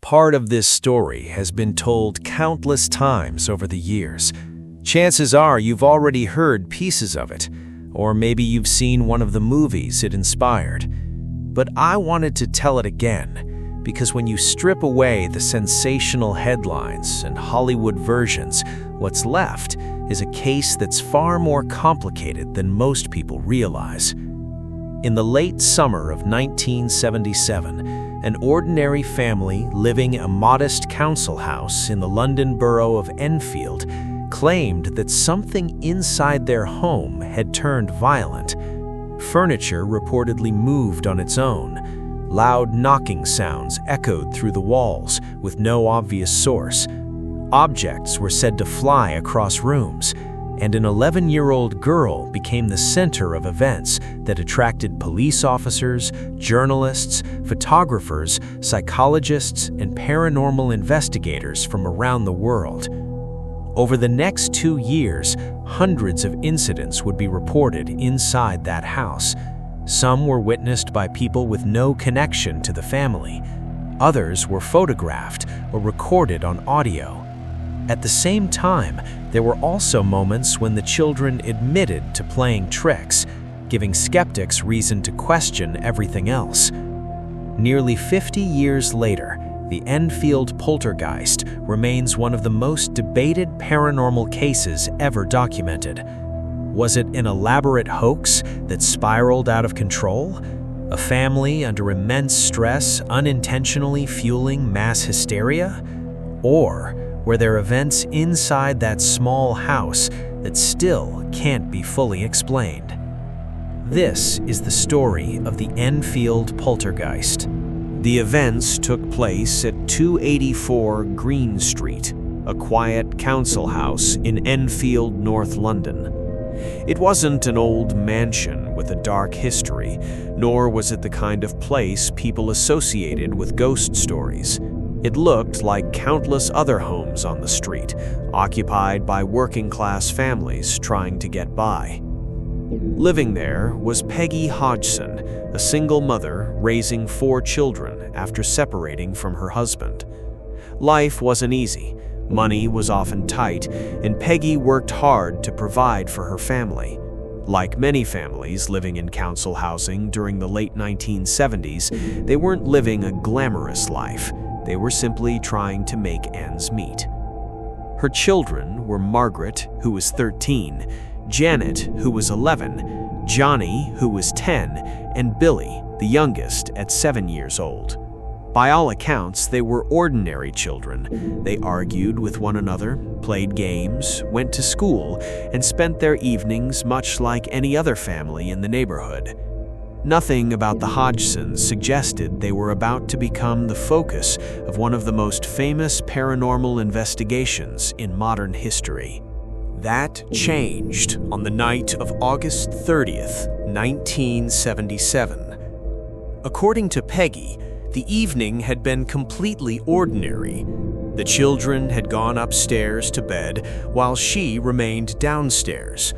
Part of this story has been told countless times over the years. Chances are you've already heard pieces of it, or maybe you've seen one of the movies it inspired. But I wanted to tell it again, because when you strip away the sensational headlines and Hollywood versions, what's left is a case that's far more complicated than most people realize. In the late summer of 1977, an ordinary family living a modest council house in the London borough of Enfield claimed that something inside their home had turned violent. Furniture reportedly moved on its own. Loud knocking sounds echoed through the walls with no obvious source. Objects were said to fly across rooms, and an 11-year-old girl became the center of events that attracted police officers, journalists, photographers, psychologists, and paranormal investigators from around the world. Over the next 2 years, hundreds of incidents would be reported inside that house. Some were witnessed by people with no connection to the family. Others were photographed or recorded on audio. At the same time, there were also moments when the children admitted to playing tricks, giving skeptics reason to question everything else. Nearly 50 years later, the Enfield poltergeist remains one of the most debated paranormal cases ever documented. Was it an elaborate hoax that spiraled out of control? A family under immense stress unintentionally fueling mass hysteria? Or were there events inside that small house that still can't be fully explained? This is the story of the Enfield poltergeist. The events took place at 284 Green Street, a quiet council house in Enfield, North London. It wasn't an old mansion with a dark history, nor was it the kind of place people associated with ghost stories. It looked like countless other homes on the street, occupied by working-class families trying to get by. Living there was Peggy Hodgson, a single mother raising 4 children after separating from her husband. Life wasn't easy, money was often tight, and Peggy worked hard to provide for her family. Like many families living in council housing during the late 1970s, they weren't living a glamorous life. They were simply trying to make ends meet. Her children were Margaret, who was 13, Janet, who was 11, Johnny, who was 10, and Billy, the youngest, at 7 years old. By all accounts, they were ordinary children. They argued with one another, played games, went to school, and spent their evenings much like any other family in the neighborhood. Nothing about the Hodgsons suggested they were about to become the focus of one of the most famous paranormal investigations in modern history. That changed on the night of August 30th, 1977. According to Peggy, the evening had been completely ordinary. The children had gone upstairs to bed while she remained downstairs.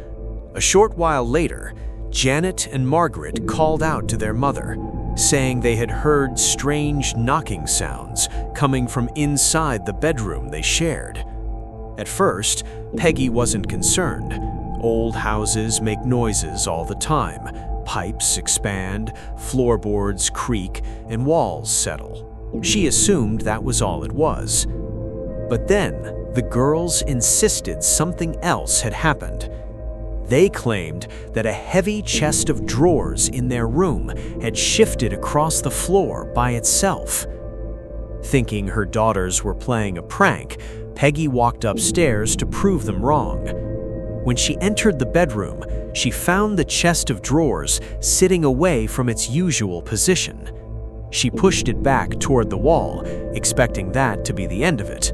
A short while later, Janet and Margaret called out to their mother, saying they had heard strange knocking sounds coming from inside the bedroom they shared. At first, Peggy wasn't concerned. Old houses make noises all the time. Pipes expand, floorboards creak, and walls settle. She assumed that was all it was. But then, the girls insisted something else had happened. They claimed that a heavy chest of drawers in their room had shifted across the floor by itself. Thinking her daughters were playing a prank, Peggy walked upstairs to prove them wrong. When she entered the bedroom, she found the chest of drawers sitting away from its usual position. She pushed it back toward the wall, expecting that to be the end of it.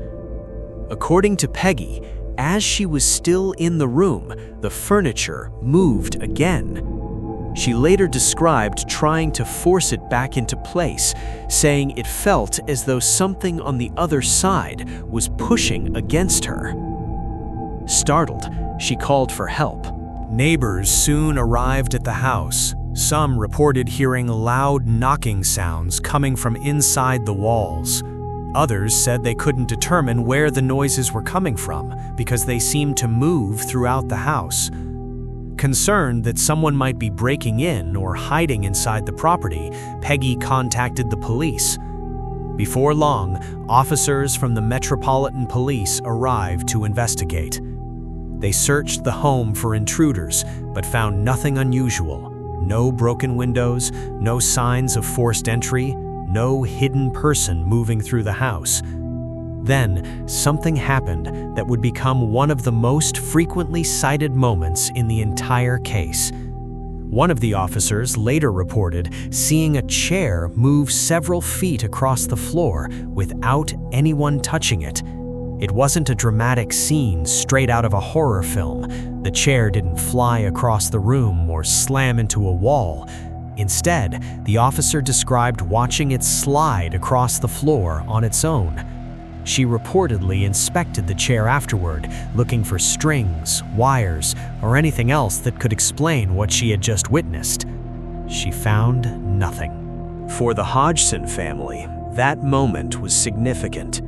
According to Peggy, as she was still in the room, the furniture moved again. She later described trying to force it back into place, saying it felt as though something on the other side was pushing against her. Startled, she called for help. Neighbors soon arrived at the house. Some reported hearing loud knocking sounds coming from inside the walls. Others said they couldn't determine where the noises were coming from because they seemed to move throughout the house. Concerned that someone might be breaking in or hiding inside the property, Peggy contacted the police. Before long, officers from the Metropolitan Police arrived to investigate. They searched the home for intruders, but found nothing unusual. No broken windows, no signs of forced entry, no hidden person moving through the house. Then, something happened that would become one of the most frequently cited moments in the entire case. One of the officers later reported seeing a chair move several feet across the floor without anyone touching it. It wasn't a dramatic scene straight out of a horror film. The chair didn't fly across the room or slam into a wall. Instead, the officer described watching it slide across the floor on its own. She reportedly inspected the chair afterward, looking for strings, wires, or anything else that could explain what she had just witnessed. She found nothing. For the Hodgson family, that moment was significant.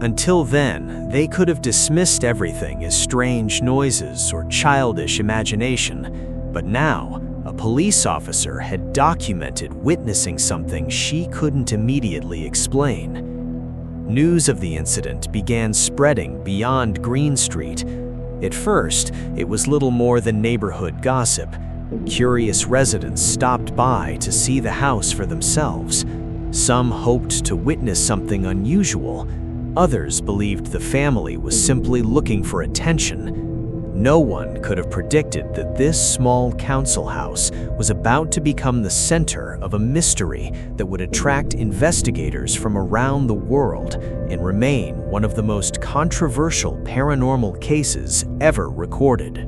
Until then, they could have dismissed everything as strange noises or childish imagination. But now, a police officer had documented witnessing something she couldn't immediately explain. News of the incident began spreading beyond Green Street. At first, it was little more than neighborhood gossip. Curious residents stopped by to see the house for themselves. Some hoped to witness something unusual. Others believed the family was simply looking for attention. No one could have predicted that this small council house was about to become the center of a mystery that would attract investigators from around the world and remain one of the most controversial paranormal cases ever recorded.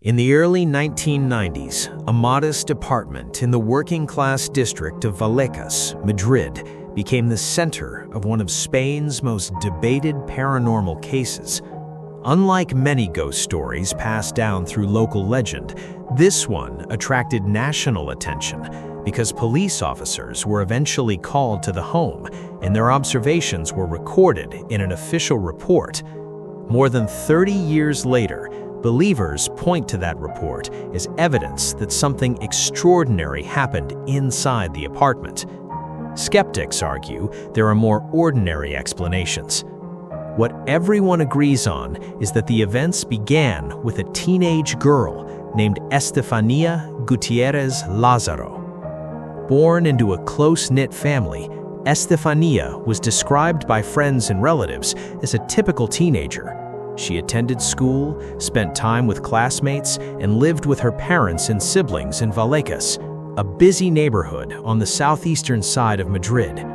In the early 1990s, a modest apartment in the working-class district of Vallecas, Madrid, became the center of one of Spain's most debated paranormal cases. Unlike many ghost stories passed down through local legend, this one attracted national attention because police officers were eventually called to the home and their observations were recorded in an official report. More than 30 years later, believers point to that report as evidence that something extraordinary happened inside the apartment. Skeptics argue there are more ordinary explanations. What everyone agrees on is that the events began with a teenage girl named Estefania Gutierrez Lázaro. Born into a close-knit family, Estefania was described by friends and relatives as a typical teenager. She attended school, spent time with classmates, and lived with her parents and siblings in Vallecas, a busy neighborhood on the southeastern side of Madrid.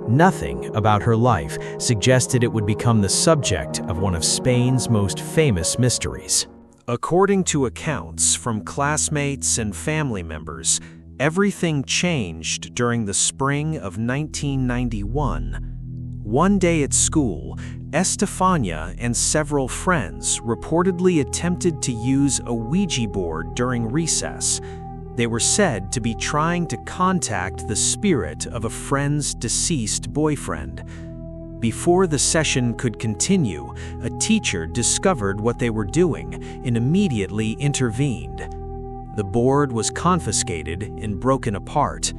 Nothing about her life suggested it would become the subject of one of Spain's most famous mysteries. According to accounts from classmates and family members, everything changed during the spring of 1991. One day at school, Estefania and several friends reportedly attempted to use a Ouija board during recess. They were said to be trying to contact the spirit of a friend's deceased boyfriend. Before the session could continue, a teacher discovered what they were doing and immediately intervened. The board was confiscated and broken apart.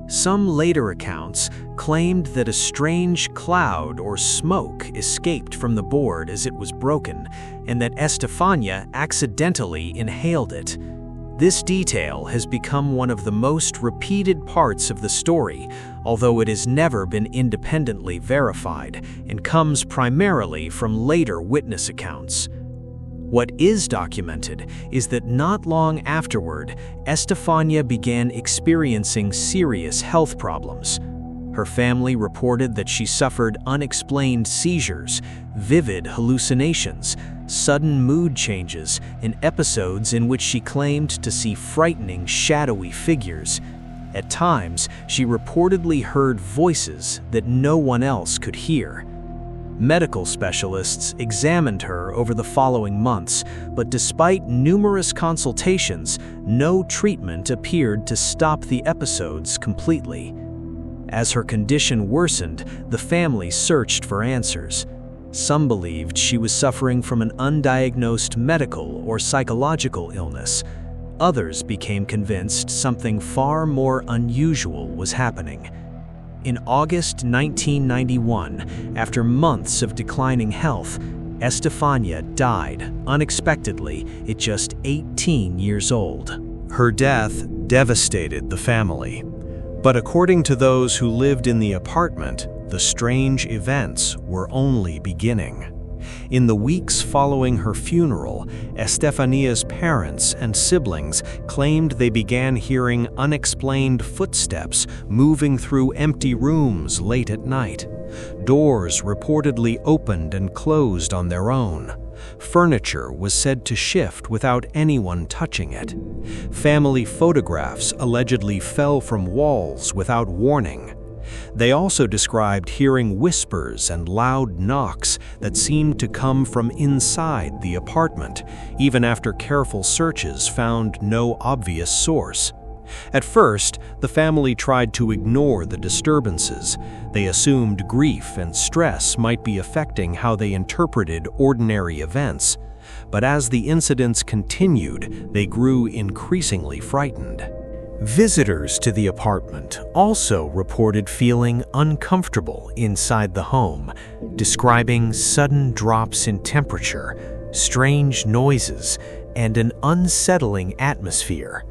Some later accounts claimed that a strange cloud or smoke escaped from the board as it was broken, and that Estefania accidentally inhaled it. This detail has become one of the most repeated parts of the story, although it has never been independently verified and comes primarily from later witness accounts. What is documented is that not long afterward, Estefania began experiencing serious health problems. Her family reported that she suffered unexplained seizures, vivid hallucinations, sudden mood changes, and episodes in which she claimed to see frightening, shadowy figures. At times, she reportedly heard voices that no one else could hear. Medical specialists examined her over the following months, but despite numerous consultations, no treatment appeared to stop the episodes completely. As her condition worsened, the family searched for answers. Some believed she was suffering from an undiagnosed medical or psychological illness. Others became convinced something far more unusual was happening. In August 1991, after months of declining health, Estefania died unexpectedly at just 18 years old. Her death devastated the family. But according to those who lived in the apartment, the strange events were only beginning. In the weeks following her funeral, Estefania's parents and siblings claimed they began hearing unexplained footsteps moving through empty rooms late at night. Doors reportedly opened and closed on their own. Furniture was said to shift without anyone touching it. Family photographs allegedly fell from walls without warning. They also described hearing whispers and loud knocks that seemed to come from inside the apartment, even after careful searches found no obvious source. At first, the family tried to ignore the disturbances. They assumed grief and stress might be affecting how they interpreted ordinary events. But as the incidents continued, they grew increasingly frightened. Visitors to the apartment also reported feeling uncomfortable inside the home, describing sudden drops in temperature, strange noises, and an unsettling atmosphere.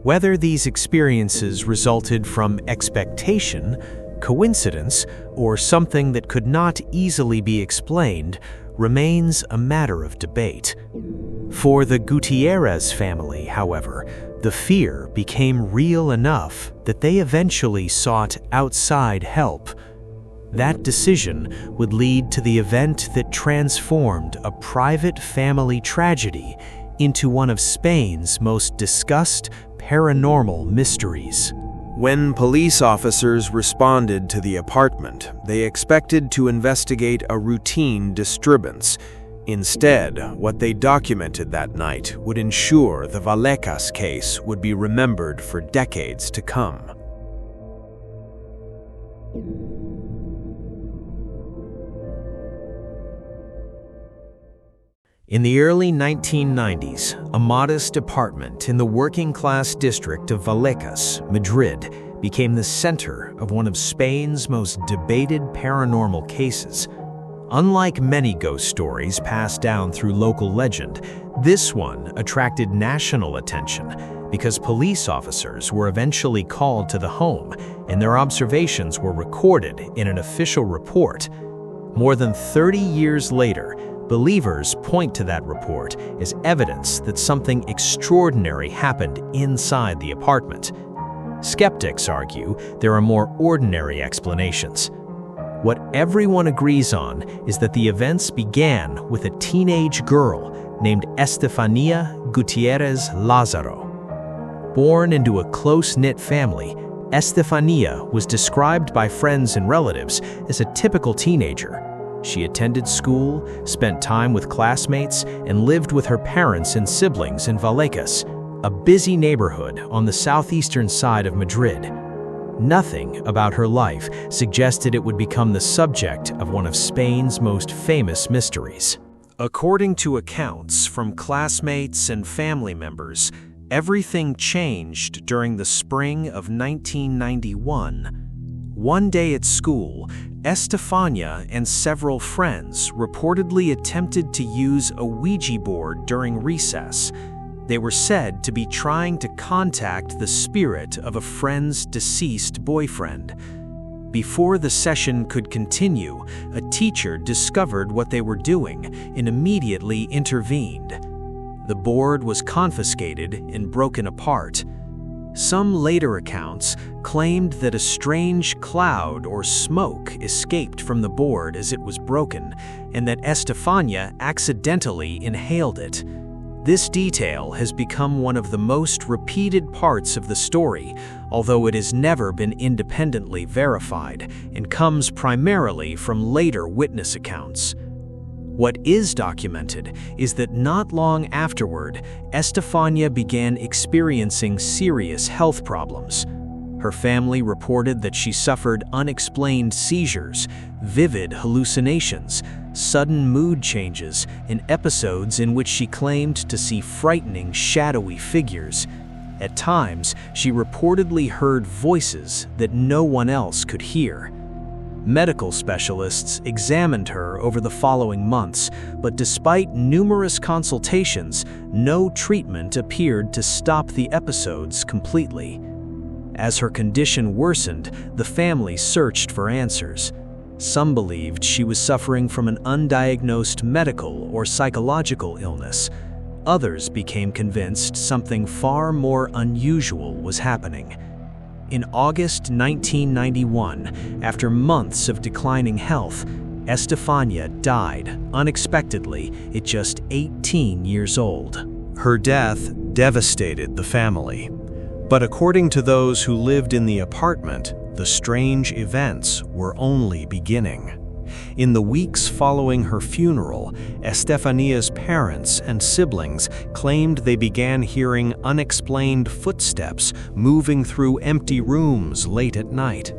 Whether these experiences resulted from expectation, coincidence, or something that could not easily be explained remains a matter of debate. For the Gutierrez family, however, the fear became real enough that they eventually sought outside help. That decision would lead to the event that transformed a private family tragedy into one of Spain's most discussed paranormal mysteries. When police officers responded to the apartment, they expected to investigate a routine disturbance. Instead, what they documented that night would ensure the Vallecas case would be remembered for decades to come. In the early 1990s, a modest apartment in the working-class district of Vallecas, Madrid, became the center of one of Spain's most debated paranormal cases. Unlike many ghost stories passed down through local legend, this one attracted national attention because police officers were eventually called to the home and their observations were recorded in an official report. More than 30 years later, believers point to that report as evidence that something extraordinary happened inside the apartment. Skeptics argue there are more ordinary explanations. What everyone agrees on is that the events began with a teenage girl named Estefania Gutierrez Lazaro. Born into a close-knit family, Estefania was described by friends and relatives as a typical teenager. She attended school, spent time with classmates, and lived with her parents and siblings in Vallecas, a busy neighborhood on the southeastern side of Madrid. Nothing about her life suggested it would become the subject of one of Spain's most famous mysteries. According to accounts from classmates and family members, everything changed during the spring of 1991. One day at school, Estefania and several friends reportedly attempted to use a Ouija board during recess. They were said to be trying to contact the spirit of a friend's deceased boyfriend. Before the session could continue, a teacher discovered what they were doing and immediately intervened. The board was confiscated and broken apart. Some later accounts claimed that a strange cloud or smoke escaped from the board as it was broken, and that Estefania accidentally inhaled it. This detail has become one of the most repeated parts of the story, although it has never been independently verified and comes primarily from later witness accounts. What is documented is that not long afterward, Estefania began experiencing serious health problems. Her family reported that she suffered unexplained seizures, vivid hallucinations, sudden mood changes, and episodes in which she claimed to see frightening, shadowy figures. At times, she reportedly heard voices that no one else could hear. Medical specialists examined her over the following months, but despite numerous consultations, no treatment appeared to stop the episodes completely. As her condition worsened, the family searched for answers. Some believed she was suffering from an undiagnosed medical or psychological illness. Others became convinced something far more unusual was happening. In August 1991, after months of declining health, Estefania died unexpectedly at just 18 years old. Her death devastated the family. But according to those who lived in the apartment, the strange events were only beginning. In the weeks following her funeral, Estefania's parents and siblings claimed they began hearing unexplained footsteps moving through empty rooms late at night.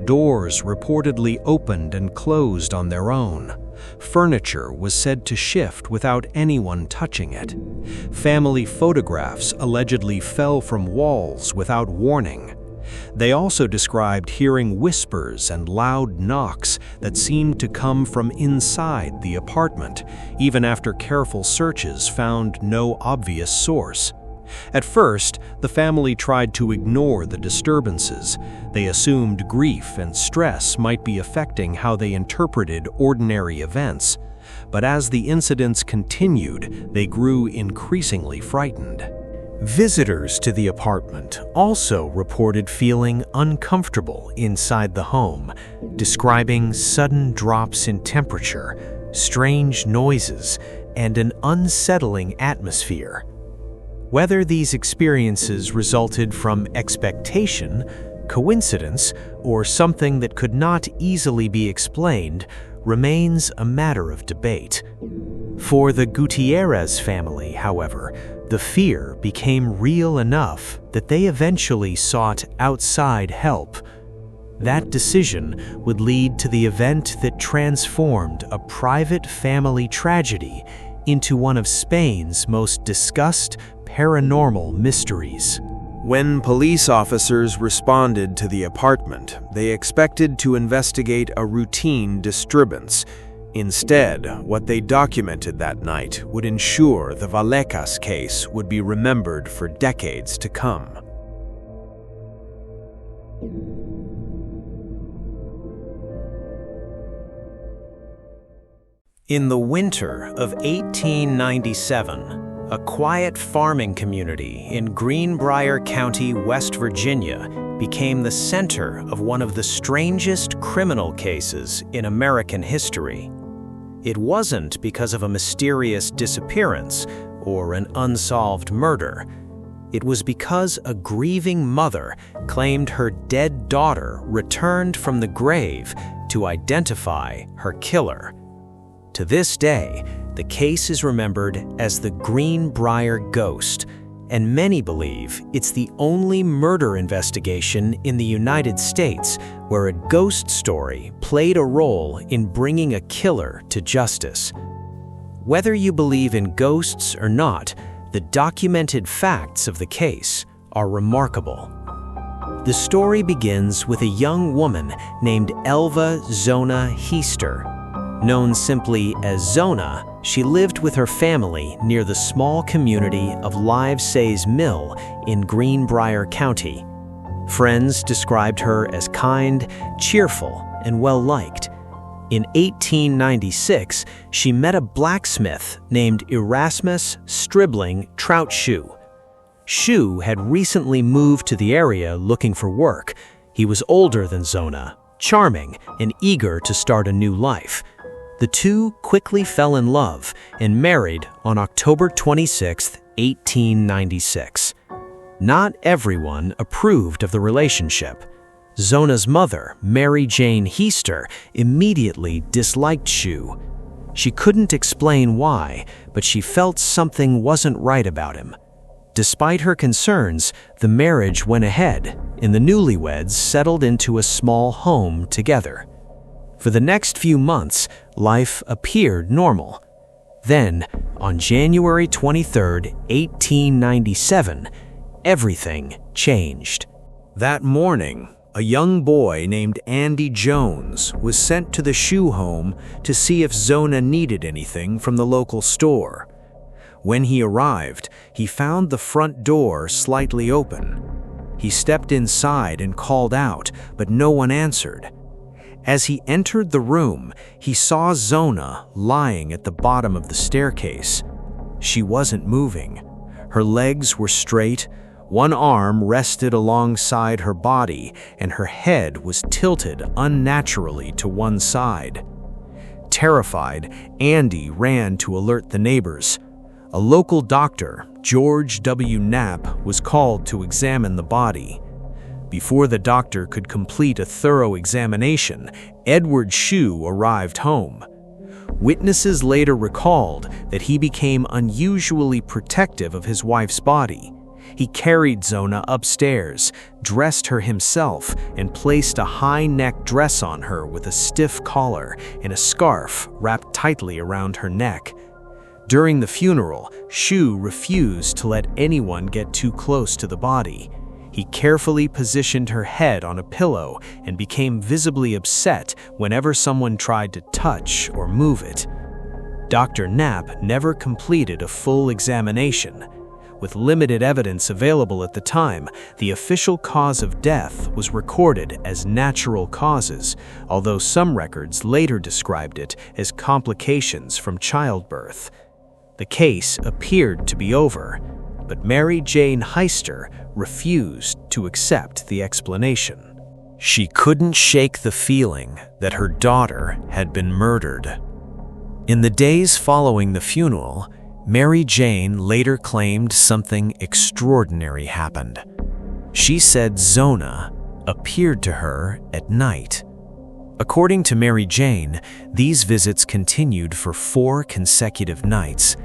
Doors reportedly opened and closed on their own. Furniture was said to shift without anyone touching it. Family photographs allegedly fell from walls without warning. They also described hearing whispers and loud knocks that seemed to come from inside the apartment, even after careful searches found no obvious source. At first, the family tried to ignore the disturbances. They assumed grief and stress might be affecting how they interpreted ordinary events. But as the incidents continued, they grew increasingly frightened. Visitors to the apartment also reported feeling uncomfortable inside the home, describing sudden drops in temperature, strange noises, and an unsettling atmosphere. Whether these experiences resulted from expectation, coincidence, or something that could not easily be explained remains a matter of debate. For the Gutierrez family, however, the fear became real enough that they eventually sought outside help. That decision would lead to the event that transformed a private family tragedy into one of Spain's most discussed paranormal mysteries. When police officers responded to the apartment, they expected to investigate a routine disturbance. Instead, what they documented that night would ensure the Vallecas case would be remembered for decades to come. In the winter of 1897, a quiet farming community in Greenbrier County, West Virginia, became the center of one of the strangest criminal cases in American history. It wasn't because of a mysterious disappearance or an unsolved murder. It was because a grieving mother claimed her dead daughter returned from the grave to identify her killer. To this day, the case is remembered as the Greenbrier Ghost, and many believe it's the only murder investigation in the United States where a ghost story played a role in bringing a killer to justice. Whether you believe in ghosts or not, the documented facts of the case are remarkable. The story begins with a young woman named Elva Zona Heister. Known simply as Zona, she lived with her family near the small community of Livesay's Mill in Greenbrier County. Friends described her as kind, cheerful, and well-liked. In 1896, she met a blacksmith named Erasmus Stribling Troutshoe. Shoe had recently moved to the area looking for work. He was older than Zona, charming, and eager to start a new life. The two quickly fell in love and married on October 26, 1896. Not everyone approved of the relationship. Zona's mother, Mary Jane Heister, immediately disliked Shu. She couldn't explain why, but she felt something wasn't right about him. Despite her concerns, the marriage went ahead, and the newlyweds settled into a small home together. For the next few months, life appeared normal. Then, on January 23, 1897, everything changed. That morning, a young boy named Andy Jones was sent to the Shu home to see if Zona needed anything from the local store. When he arrived, he found the front door slightly open. He stepped inside and called out, but no one answered. As he entered the room, he saw Zona lying at the bottom of the staircase. She wasn't moving. Her legs were straight, one arm rested alongside her body, and her head was tilted unnaturally to one side. Terrified, Andy ran to alert the neighbors. A local doctor, George W. Knapp, was called to examine the body. Before the doctor could complete a thorough examination, Edward Shu arrived home. Witnesses later recalled that he became unusually protective of his wife's body. He carried Zona upstairs, dressed her himself, and placed a high-neck dress on her with a stiff collar and a scarf wrapped tightly around her neck. During the funeral, Shu refused to let anyone get too close to the body. He carefully positioned her head on a pillow and became visibly upset whenever someone tried to touch or move it. Dr. Knapp never completed a full examination. With limited evidence available at the time, the official cause of death was recorded as natural causes, although some records later described it as complications from childbirth. The case appeared to be over, but Mary Jane Heister refused to accept the explanation. She couldn't shake the feeling that her daughter had been murdered. In the days following the funeral, Mary Jane later claimed something extraordinary happened. She said Zona appeared to her at night. According to Mary Jane, these visits continued for 4 consecutive nights.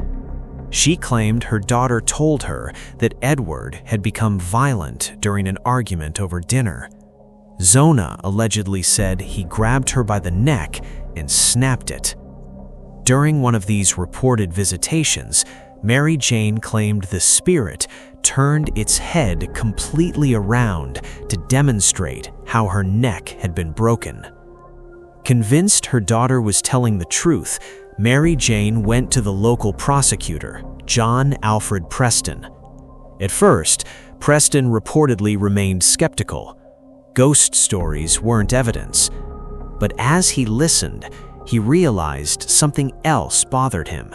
She claimed her daughter told her that Edward had become violent during an argument over dinner. Zona allegedly said he grabbed her by the neck and snapped it. During one of these reported visitations, Mary Jane claimed the spirit turned its head completely around to demonstrate how her neck had been broken. Convinced her daughter was telling the truth, Mary Jane went to the local prosecutor, John Alfred Preston. At first, Preston reportedly remained skeptical. Ghost stories weren't evidence. But as he listened, he realized something else bothered him.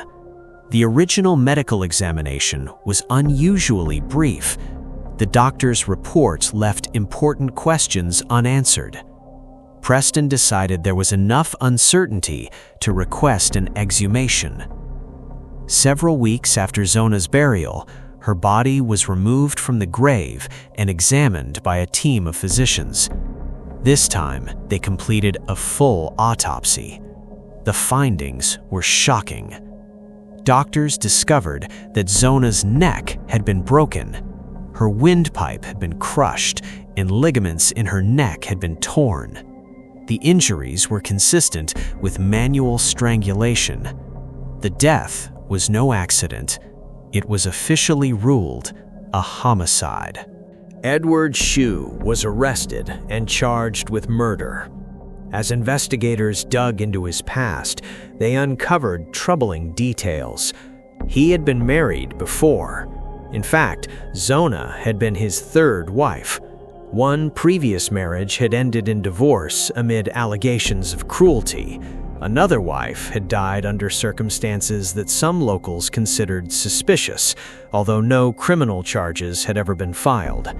The original medical examination was unusually brief. The doctor's reports left important questions unanswered. Preston decided there was enough uncertainty to request an exhumation. Several weeks after Zona's burial, her body was removed from the grave and examined by a team of physicians. This time, they completed a full autopsy. The findings were shocking. Doctors discovered that Zona's neck had been broken. Her windpipe had been crushed, and ligaments in her neck had been torn. The injuries were consistent with manual strangulation. The death was no accident. It was officially ruled a homicide. Edward Shu was arrested and charged with murder. As investigators dug into his past, they uncovered troubling details. He had been married before. In fact, Zona had been his 3rd wife. One previous marriage had ended in divorce amid allegations of cruelty. Another wife had died under circumstances that some locals considered suspicious, although no criminal charges had ever been filed.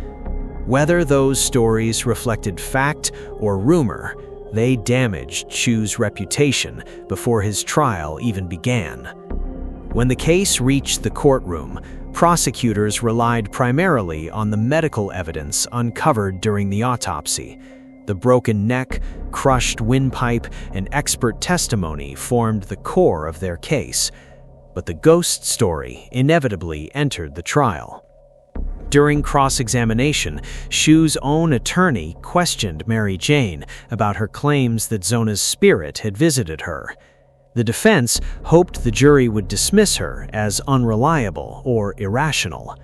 Whether those stories reflected fact or rumor, they damaged Shu's reputation before his trial even began. When the case reached the courtroom, prosecutors relied primarily on the medical evidence uncovered during the autopsy. The broken neck, crushed windpipe, and expert testimony formed the core of their case. But the ghost story inevitably entered the trial. During cross-examination, Shu's own attorney questioned Mary Jane about her claims that Zona's spirit had visited her. The defense hoped the jury would dismiss her as unreliable or irrational.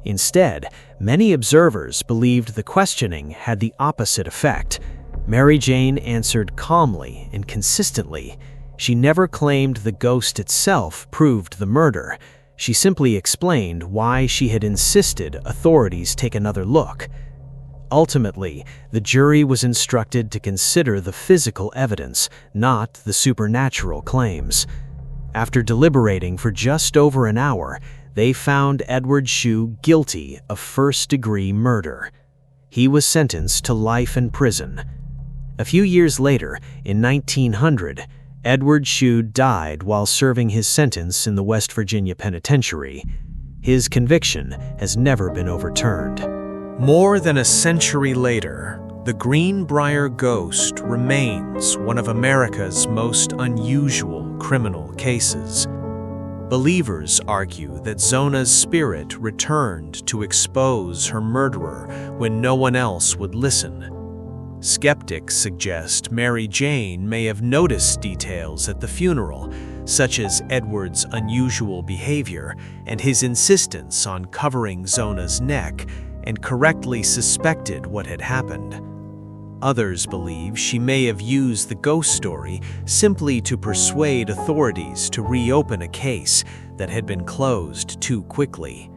Instead, many observers believed the questioning had the opposite effect. Mary Jane answered calmly and consistently. She never claimed the ghost itself proved the murder. She simply explained why she had insisted authorities take another look. Ultimately, the jury was instructed to consider the physical evidence, not the supernatural claims. After deliberating for just over an hour, they found Edward Shu guilty of first-degree murder. He was sentenced to life in prison. A few years later, in 1900, Edward Shu died while serving his sentence in the West Virginia Penitentiary. His conviction has never been overturned. More than a century later, the Greenbrier ghost remains one of America's most unusual criminal cases. Believers argue that Zona's spirit returned to expose her murderer when no one else would listen. Skeptics suggest Mary Jane may have noticed details at the funeral, such as Edward's unusual behavior and his insistence on covering Zona's neck, and correctly suspected what had happened. Others believe she may have used the ghost story simply to persuade authorities to reopen a case that had been closed too quickly.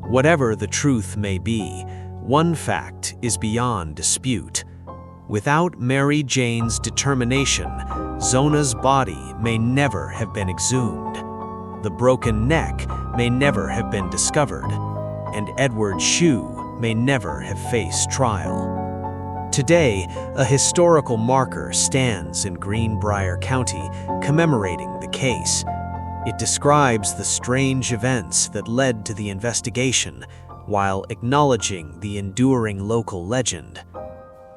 Whatever the truth may be, one fact is beyond dispute. Without Mary Jane's determination, Zona's body may never have been exhumed. The broken neck may never have been discovered, and Edward Shu may never have faced trial. Today, a historical marker stands in Greenbrier County commemorating the case. It describes the strange events that led to the investigation, while acknowledging the enduring local legend.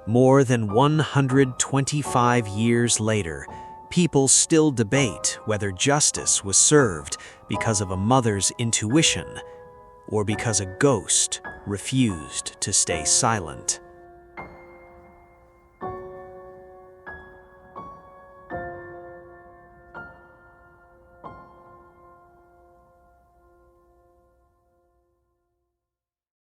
More than 125 years later, people still debate whether justice was served because of a mother's intuition or because a ghost refused to stay silent.